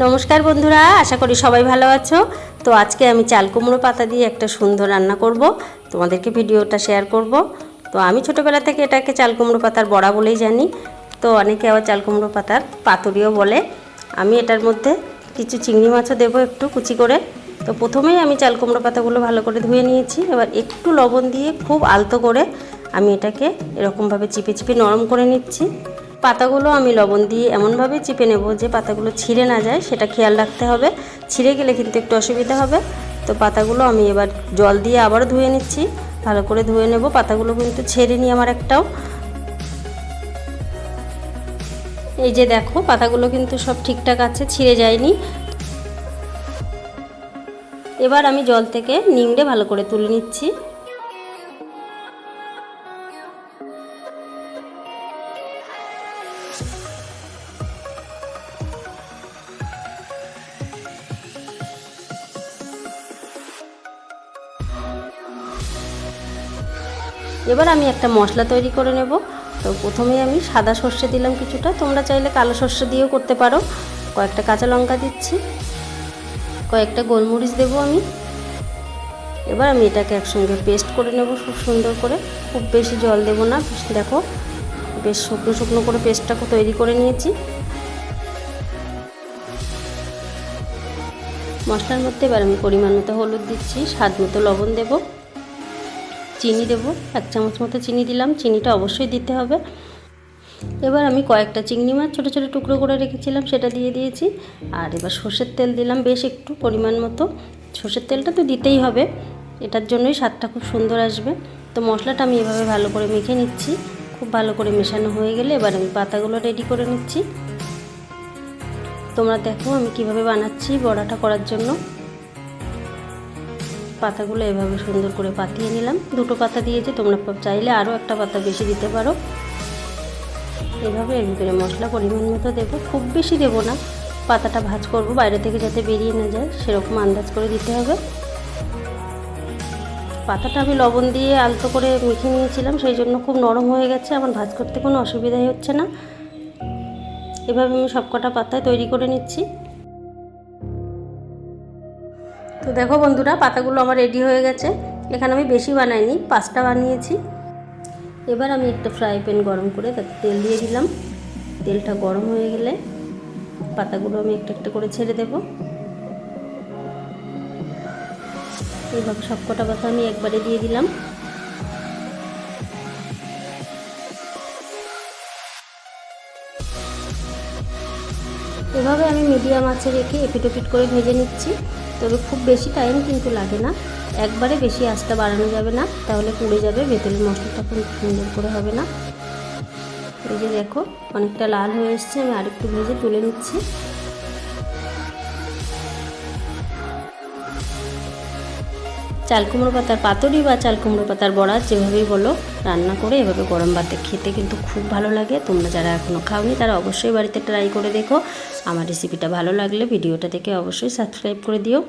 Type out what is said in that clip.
নমস্কার বন্ধুরা, আশা করি সবাই ভালো আছো। তো আজকে আমি চাল কুমড়ো পাতা দিয়ে একটা সুন্দর রান্না করব, তোমাদেরকে ভিডিওটা শেয়ার করব। তো আমি ছোটোবেলা থেকে এটাকে চাল কুমড়ো পাতার বড়া বলেই জানি, তো অনেকে আবার চাল কুমড়ো পাতার পাতুরিও বলে। আমি এটার মধ্যে কিছু চিংড়ি মাছও দেবো একটু কুচি করে। তো প্রথমেই আমি চাল কুমড়ো পাতাগুলো ভালো করে ধুয়ে নিয়েছি, এবার একটু লবণ দিয়ে খুব আলতো করে আমি এটাকে এরকমভাবে চিপে চিপে নরম করে নিচ্ছি। পাতাগুলো আমি লবণ দিয়ে এমনভাবে চিপে নেব যে পাতাগুলো ছিঁড়ে না যায়, সেটা খেয়াল রাখতে হবে। ছিঁড়ে গেলে কিন্তু একটু অসুবিধা হবে। তো পাতাগুলো আমি এবার জল দিয়ে আবারও ধুয়ে নিচ্ছি, ভালো করে ধুয়ে নেব। পাতাগুলো কিন্তু ছেড়ে নিই আমার একটাও। এই যে দেখো, পাতাগুলো কিন্তু সব ঠিকঠাক আছে, ছিঁড়ে যায়নি। এবার আমি জল থেকে নিংড়ে ভালো করে তুলে নিচ্ছি। এবার আমি একটা মশলা তৈরি করে নেব। তো প্রথমে আমি সাদা সর্ষে দিলাম কিছুটা, তোমরা চাইলে কালো সর্ষে দিয়েও করতে পারো। কয়েকটা কাঁচা লঙ্কা দিচ্ছি, কয়েকটা গোলমরিচ দেবো আমি। এবার আমি এটাকে একসঙ্গে পেস্ট করে নেব খুব সুন্দর করে। খুব বেশি জল দেব না, দেখো বেশ শুকনো শুকনো করে পেস্টটাকে তৈরি করে নিয়েছি। মশলার মধ্যে এবার আমি পরিমাণ মতো হলুদ দিচ্ছি, স্বাদ মতো লবণ দেব, চিনি দেব, 1 চামচ মতো চিনি দিলাম, চিনিটা অবশ্যই দিতে হবে। এবার আমি কয়েকটা চিংড়ি মাছ ছোটো ছোটো টুকরো করে রেখেছিলাম সেটা দিয়ে দিয়েছি। আর এবার সর্ষের তেল দিলাম বেশ একটু পরিমাণ মতো। সর্ষের তেলটা তো দিতেই হবে, এটার জন্যই স্বাদটা খুব সুন্দর আসবে। তো মশলাটা আমি এভাবে ভালো করে মেখে নিচ্ছি। খুব ভালো করে মেশানো হয়ে গেলে এবার আমি পাতাগুলো রেডি করে নিচ্ছি। তোমরা দেখো আমি কিভাবে বানাচ্ছি বড়াটা করার জন্য। পাতাগুলো এভাবে সুন্দর করে পাতিয়ে নিলাম। 2টো পাতা দিয়েছি, তোমরা চাইলে আরও একটা পাতা বেশি দিতে পারো। এভাবে এর ভিতরে মশলা পরিমাণ মতো দেবো, খুব বেশি দেবো না। পাতাটা ভাজ করব বাইরে থেকে যাতে বেরিয়ে না যায়, সেরকম আন্দাজ করে দিতে হবে। পাতাটা আমি লবণ দিয়ে আলতো করে মেখে নিয়েছিলাম, সেই জন্য খুব নরম হয়ে গেছে, আমার ভাজ করতে কোনো অসুবিধাই হচ্ছে না। এভাবে আমি সবকটা পাতায় তৈরি করে নিচ্ছি। তো দেখো বন্ধুরা, পাতাগুলো আমার রেডি হয়ে গেছে। এখানে আমি বেশি বানাইনি, 5টা বানিয়েছি। এবার আমি একটা ফ্রাই প্যান গরম করে তাতে তেল দিয়ে দিলাম। তেলটা গরম হয়ে গেলে পাতাগুলো আমি একটা একটা করে ছেড়ে দেব। এইভাবে সবকটা পাতা আমি একবারে দিয়ে দিলাম। এভাবে আমি মিডিয়াম আঁচে রেখে এপিট ওপিট করে ভেজে নিচ্ছি। তবে খুব বেশি টাইম কিন্তু লাগে না, একবারে বেশি আঁচটা বাড়ানো যাবে না, তাহলে পুড়ে যাবে, ভেতরের মশলাটা খুব সুন্দর করে হবে না। এই যে দেখো অনেকটা লাল হয়ে এসছে, আমি আরেকটু ভেজে তুলে নিচ্ছি। চাল কুমড়ো পাতার পাতুরি বা চাল কুমড়ো পাতার বড়া যেভাবেই বলো, রান্না করে এভাবে গরম ভাতে খেতে কিন্তু খুব ভালো লাগে। তোমরা যারা এখনও খাওনি তারা অবশ্যই বাড়িতে ট্রাই করে দেখো। আমার রেসিপিটা ভালো লাগলে ভিডিওটা দেখে অবশ্যই সাবস্ক্রাইব করে দিও।